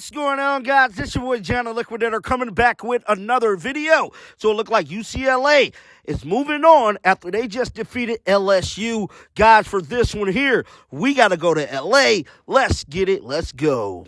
What's going on, guys? This your boy John the Liquidator coming back with another video. So it looked like UCLA is moving on after they just defeated LSU. Guys, for this one here, we got to go to LA. Let's get it. Let's go.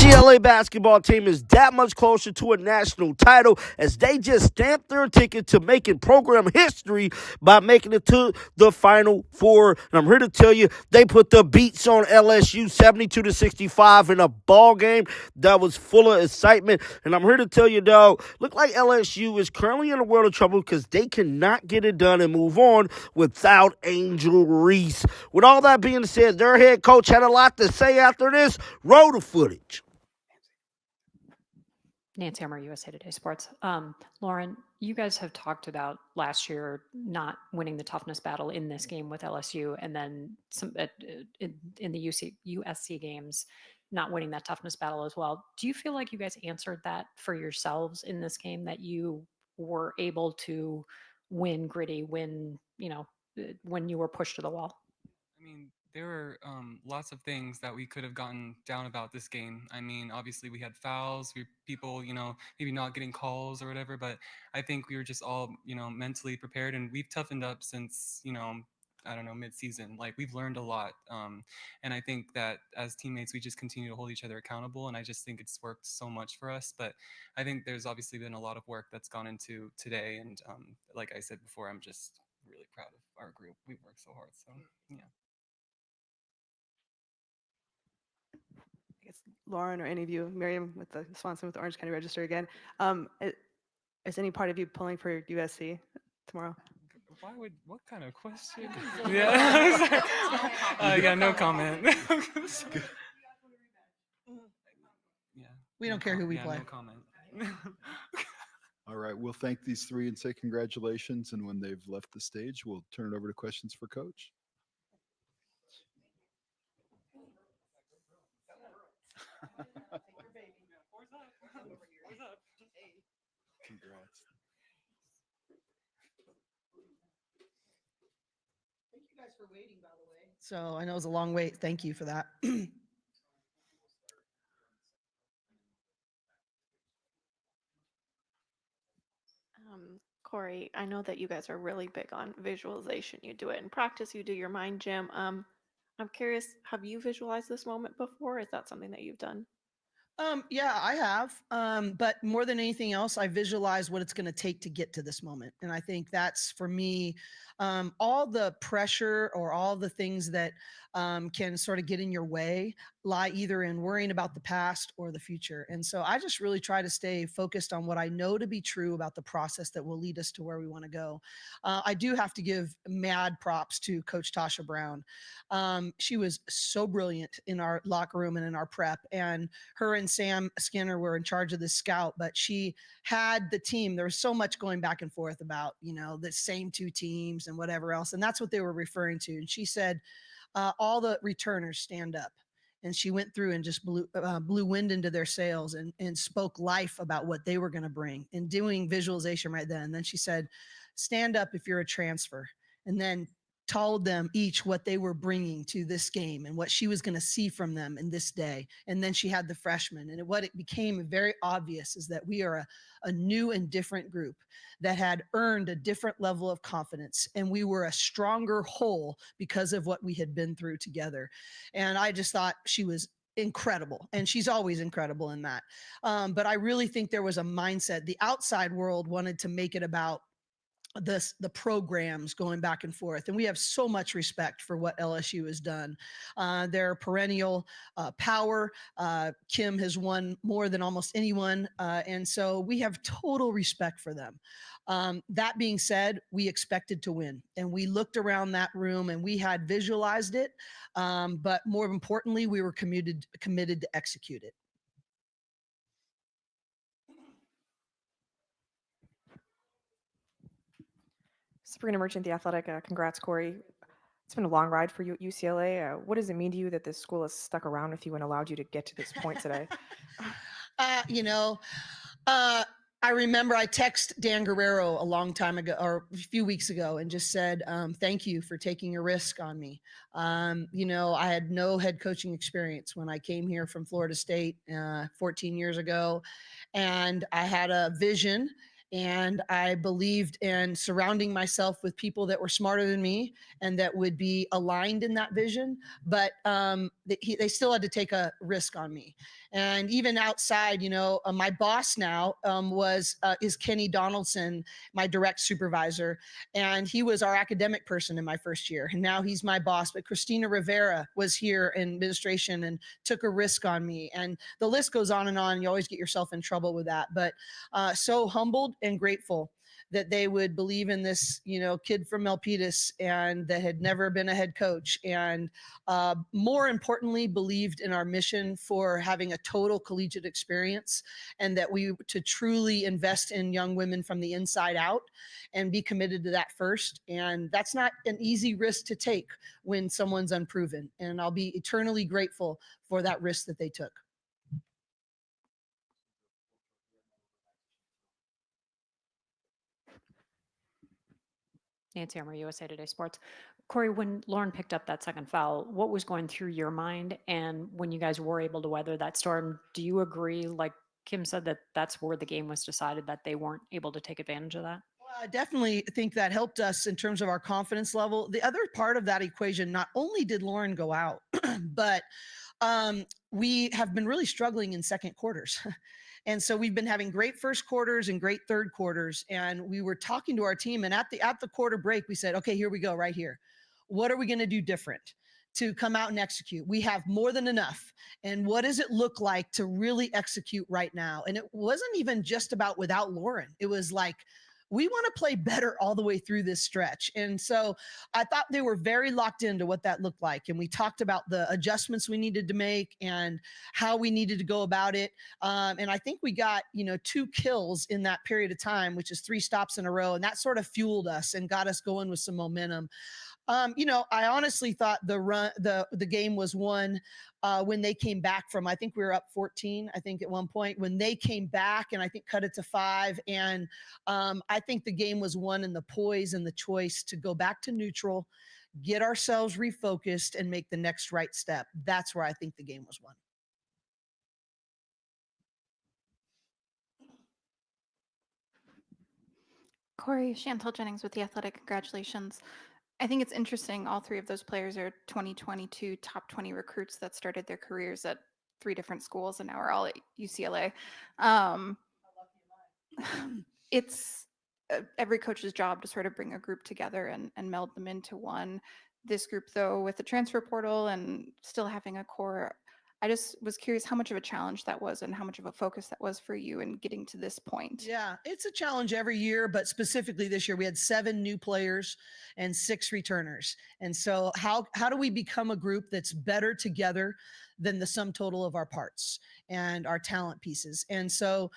UCLA basketball team is that much closer to a national title as they just stamped their ticket to making program history by making it to the Final Four. And I'm here to tell you, they put the beats on LSU 72-65 in a ball game that was full of excitement. And I'm here to tell you, though, look like LSU is currently in a world of trouble because they cannot get it done and move on without Angel Reese. With all that being said, their head coach had a lot to say after this. Roll the footage. Nancy Armour, USA Today Sports. Lauren, you guys have talked about last year not winning the toughness battle in this game with LSU, and then some in the USC games, not winning that toughness battle as well. Do you feel like you guys answered that for yourselves in this game, that you were able to win gritty, when you were pushed to the wall? I mean, there were lots of things that we could have gotten down about this game. I mean, obviously we had fouls, people, maybe not getting calls or whatever, but I think we were just all, mentally prepared, and we've toughened up since, I don't know, mid-season. Like, we've learned a lot. And I think that as teammates, we just continue to hold each other accountable, and I just think it's worked so much for us. But I think there's obviously been a lot of work that's gone into today, and like I said before, I'm just really proud of our group. We've worked so hard, so yeah. Lauren or any of you, Miriam with the sponsor with the Orange County Register again. Is any part of you pulling for USC tomorrow? What kind of question? Yeah. Yeah, no comment. Yeah. We don't care who we play. No comment. All right, we'll thank these three and say congratulations. And when they've left the stage, we'll turn it over to questions for Coach. Congrats. Thank you guys for waiting, by the way. So I know it was a long wait. Thank you for that. Cori, I know that you guys are really big on visualization. You do it in practice, you do your mind gym. I'm curious, have you visualized this moment before? Is that something that you've done? Yeah, I have. But more than anything else, I visualize what it's going to take to get to this moment. And I think that's, for me, all the pressure or all the things that can sort of get in your way lie either in worrying about the past or the future. And so I just really try to stay focused on what I know to be true about the process that will lead us to where we want to go. I do have to give mad props to Coach Tasha Brown. She was so brilliant in our locker room and in our prep, and her and Sam Skinner were in charge of the scout, but she had the team. There was so much going back and forth about, the same two teams and whatever else. And that's what they were referring to. And she said, all the returners stand up. And she went through and just blew wind into their sails and spoke life about what they were going to bring, and doing visualization right then. And then she said, stand up if you're a transfer. And then told them each what they were bringing to this game and what she was going to see from them in this day. And then she had the freshmen. And what it became very obvious is that we are a new and different group that had earned a different level of confidence. And we were a stronger whole because of what we had been through together. And I just thought she was incredible. And she's always incredible in that. But I really think there was a mindset. The outside world wanted to make it about the programs going back and forth. And we have so much respect for what LSU has done. Their perennial power. Kim has won more than almost anyone. And so we have total respect for them. That being said, we expected to win, and we looked around that room and we had visualized it. But more importantly, we were committed to execute it. Sabrina Merchant, The Athletic. Congrats, Cori. It's been a long ride for you at UCLA. What does it mean to you that this school has stuck around with you and allowed you to get to this point today? You know, uh, I remember I texted Dan Guerrero a long time ago or a few weeks ago and just said, thank you for taking a risk on me. You know, I had no head coaching experience when I came here from Florida State 14 years ago. And I had a vision and I believed in surrounding myself with people that were smarter than me and that would be aligned in that vision. But they still had to take a risk on me. And even outside, you know, my boss now is Kenny Donaldson, my direct supervisor, and he was our academic person in my first year, and now he's my boss. But Christina Rivera was here in administration and took a risk on me, and the list goes on and on. You always get yourself in trouble with that, but so humbled and grateful that they would believe in this, you know, kid from Milpitas and that had never been a head coach. And more importantly, believed in our mission for having a total collegiate experience and that we to truly invest in young women from the inside out and be committed to that first. And that's not an easy risk to take when someone's unproven. And I'll be eternally grateful for that risk that they took. Nancy Armour, USA Today Sports. Cori, when Lauren picked up that second foul, what was going through your mind? And when you guys were able to weather that storm, do you agree, like Kim said, that that's where the game was decided, that they weren't able to take advantage of that? Well, I definitely think that helped us in terms of our confidence level. The other part of that equation, not only did Lauren go out, but we have been really struggling in second quarters. And so we've been having great first quarters and great third quarters. And we were talking to our team, and at the quarter break, we said, okay, here we go, right here. What are we going to do different to come out and execute? We have more than enough. And what does it look like to really execute right now? And it wasn't even just about without Lauren. It was like, we want to play better all the way through this stretch. And so I thought they were very locked into what that looked like. And we talked about the adjustments we needed to make and how we needed to go about it. And I think we got, you know, 2 kills in that period of time, which is 3 stops in a row. And that sort of fueled us and got us going with some momentum. You know, I honestly thought the game was won when they came back from, I think we were up 14, I think at one point, when they came back and I think cut it to 5. And I think the game was won in the poise and the choice to go back to neutral, get ourselves refocused and make the next right step. That's where I think the game was won. Cori, Chantel Jennings with The Athletic. Congratulations. I think it's interesting. All 3 of those players are 2022 top 20 recruits that started their careers at 3 different schools and now are all at UCLA. It's every coach's job to sort of bring a group together and meld them into one. This group, though, with the transfer portal and still having a core, I just was curious how much of a challenge that was and how much of a focus that was for you in getting to this point. Yeah, it's a challenge every year, but specifically this year we had 7 new players and 6 returners. And so how do we become a group that's better together than the sum total of our parts and our talent pieces? And so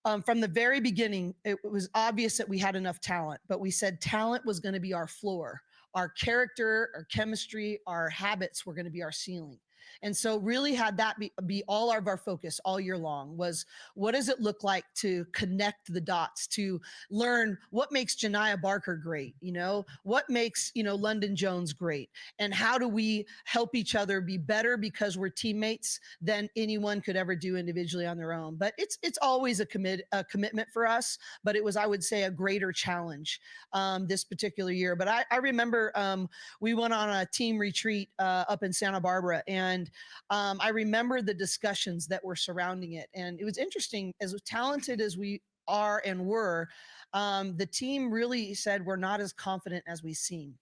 from the very beginning, it was obvious that we had enough talent, but we said talent was going to be our floor. Our character, our chemistry, our habits were going to be our ceiling. And so really had that be all of our focus all year long was what does it look like to connect the dots, to learn what makes Janiyah Barker great, you know, what makes, you know, London Jones great, and how do we help each other be better because we're teammates than anyone could ever do individually on their own. But it's always a commitment for us, but it was, I would say, a greater challenge this particular year. But I remember we went on a team retreat up in Santa Barbara, and I remember the discussions that were surrounding it. And it was interesting, as talented as we are and were, the team really said we're not as confident as we seem.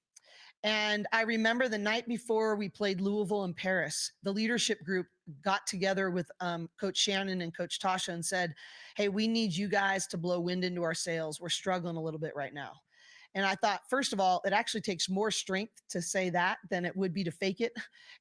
And I remember the night before we played Louisville and Paris, the leadership group got together with Coach Shannon and Coach Tasha and said, hey, we need you guys to blow wind into our sails. We're struggling a little bit right now. And I thought, first of all, it actually takes more strength to say that than it would be to fake it.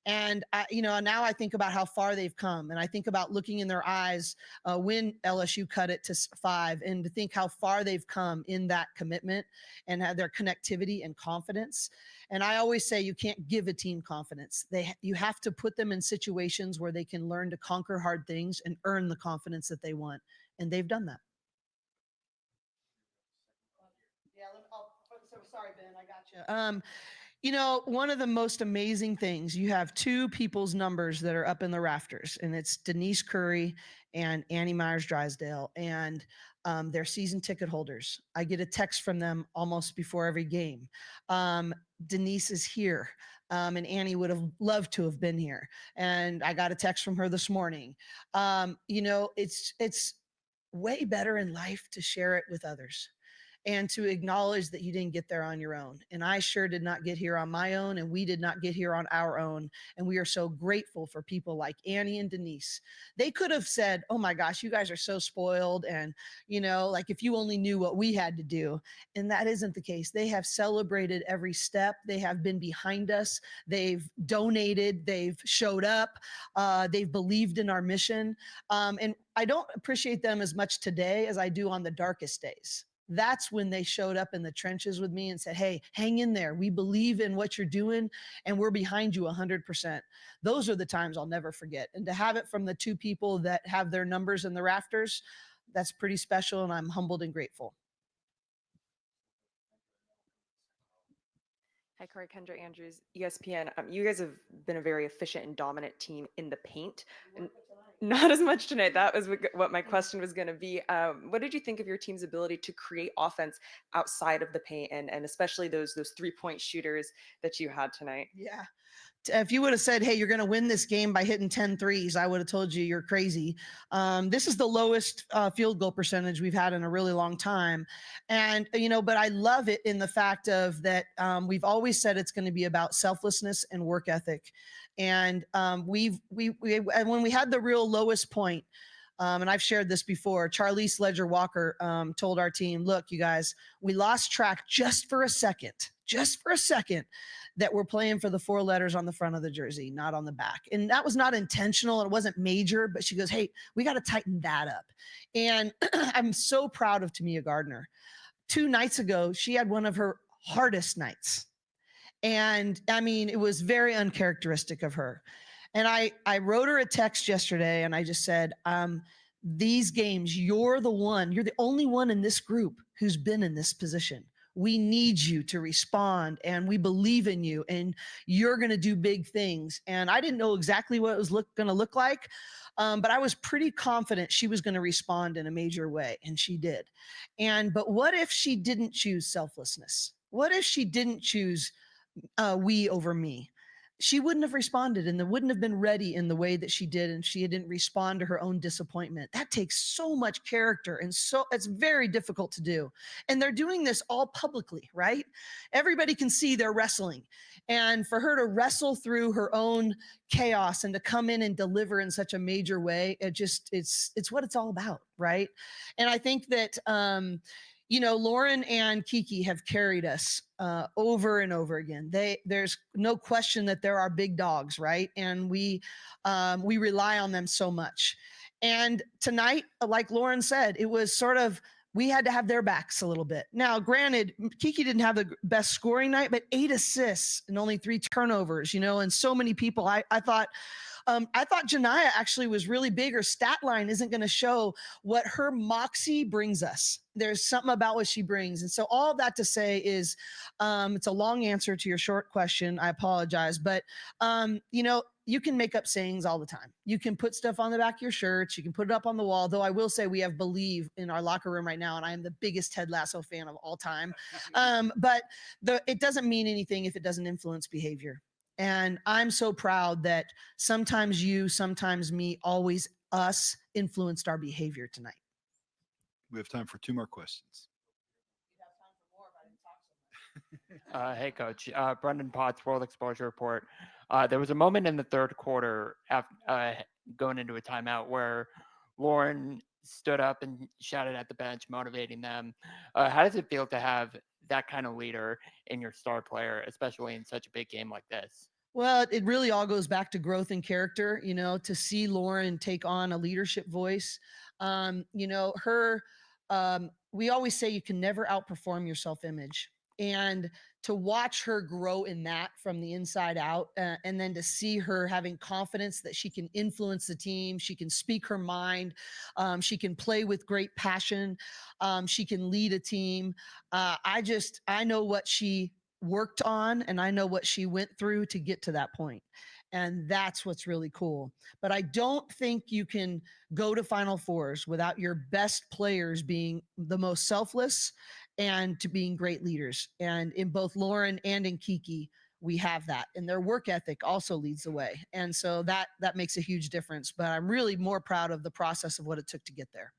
And now I think about how far they've come, and I think about looking in their eyes when LSU cut it to 5, and to think how far they've come in that commitment and have their connectivity and confidence. And I always say you can't give a team confidence. You have to put them in situations where they can learn to conquer hard things and earn the confidence that they want, and they've done that. So sorry, Ben, I got you. One of the most amazing things, you have 2 people's numbers that are up in the rafters, and it's Denise Cori and Annie Myers-Drysdale, and they're season ticket holders. I get a text from them almost before every game. Denise is here, and Annie would have loved to have been here, and I got a text from her this morning. It's way better in life to share it with others and to acknowledge that you didn't get there on your own. And I sure did not get here on my own, and we did not get here on our own. And we are so grateful for people like Annie and Denise. They could have said, oh my gosh, you guys are so spoiled. And, like if you only knew what we had to do. And that isn't the case. They have celebrated every step. They have been behind us. They've donated. They've showed up. They've believed in our mission. And I don't appreciate them as much today as I do on the darkest days. That's when they showed up in the trenches with me and said, hey, hang in there. We believe in what you're doing, and we're behind you 100%. Those are the times I'll never forget. And to have it from the 2 people that have their numbers in the rafters, that's pretty special, and I'm humbled and grateful. Hi, Cori, Kendra Andrews, ESPN. You guys have been a very efficient and dominant team in the paint. And not as much tonight. That was what my question was going to be. What did you think of your team's ability to create offense outside of the paint, and especially those 3-point shooters that you had tonight? Yeah. If you would have said, hey, you're going to win this game by hitting 10 threes, I would have told you you're crazy. This is the lowest field goal percentage we've had in a really long time. And, but I love it in the fact of that we've always said it's going to be about selflessness and work ethic. And and when we had the real lowest point, and I've shared this before, Charlize Ledger Walker told our team, look, you guys, we lost track just for a second, that we're playing for the 4 letters on the front of the jersey, not on the back. And that was not intentional. It wasn't major, but she goes, hey, we got to tighten that up. And I'm so proud of Tamia Gardner. 2 nights ago, she had one of her hardest nights. And I mean, it was very uncharacteristic of her. And I wrote her a text yesterday, and I just said, these games, you're the only one in this group who's been in this position. We need you to respond, and we believe in you, and you're going to do big things. And I didn't know exactly what it was going to look like, but I was pretty confident she was going to respond in a major way, and she did. But what if she didn't choose selflessness? What if she didn't choose we over me? She wouldn't have responded, and wouldn't have been ready in the way that she did, and she didn't respond to her own disappointment. That takes so much character, and so it's very difficult to do. And they're doing this all publicly, right? Everybody can see they're wrestling. And for her to wrestle through her own chaos and to come in and deliver in such a major way, it's what it's all about, right? And I think that Lauren and Kiki have carried us over and over again. There's no question that there are big dogs, right? And we rely on them so much. And tonight, like Lauren said, it was sort of, we had to have their backs a little bit. Now, granted, Kiki didn't have the best scoring night, but 8 assists and only 3 turnovers, and so many people. I thought Janiyah actually was really big. Her stat line isn't going to show what her moxie brings us. There's something about what she brings. And so all that to say is it's a long answer to your short question. I apologize. But, you can make up sayings all the time. You can put stuff on the back of your shirts. You can put it up on the wall, though I will say we have Believe in our locker room right now, and I am the biggest Ted Lasso fan of all time. But it doesn't mean anything if it doesn't influence behavior. And I'm so proud that sometimes you, sometimes me, always us influenced our behavior tonight. We have time for 2 more questions. Hey, Coach. Brendan Potts, World Exposure Report. There was a moment in the third quarter after, going into a timeout where Lauren stood up and shouted at the bench, motivating them. How does it feel to have that kind of leader in your star player, especially in such a big game like this? Well, it really all goes back to growth and character, to see Lauren take on a leadership voice. We always say you can never outperform your self image. And to watch her grow in that from the inside out, and then to see her having confidence that she can influence the team, she can speak her mind, she can play with great passion, she can lead a team. I know what she worked on, and I know what she went through to get to that point. And that's what's really cool. But I don't think you can go to Final Fours without your best players being the most selfless and to being great leaders. And in both Lauren and in Kiki, we have that. And their work ethic also leads the way. And so that makes a huge difference. But I'm really more proud of the process of what it took to get there.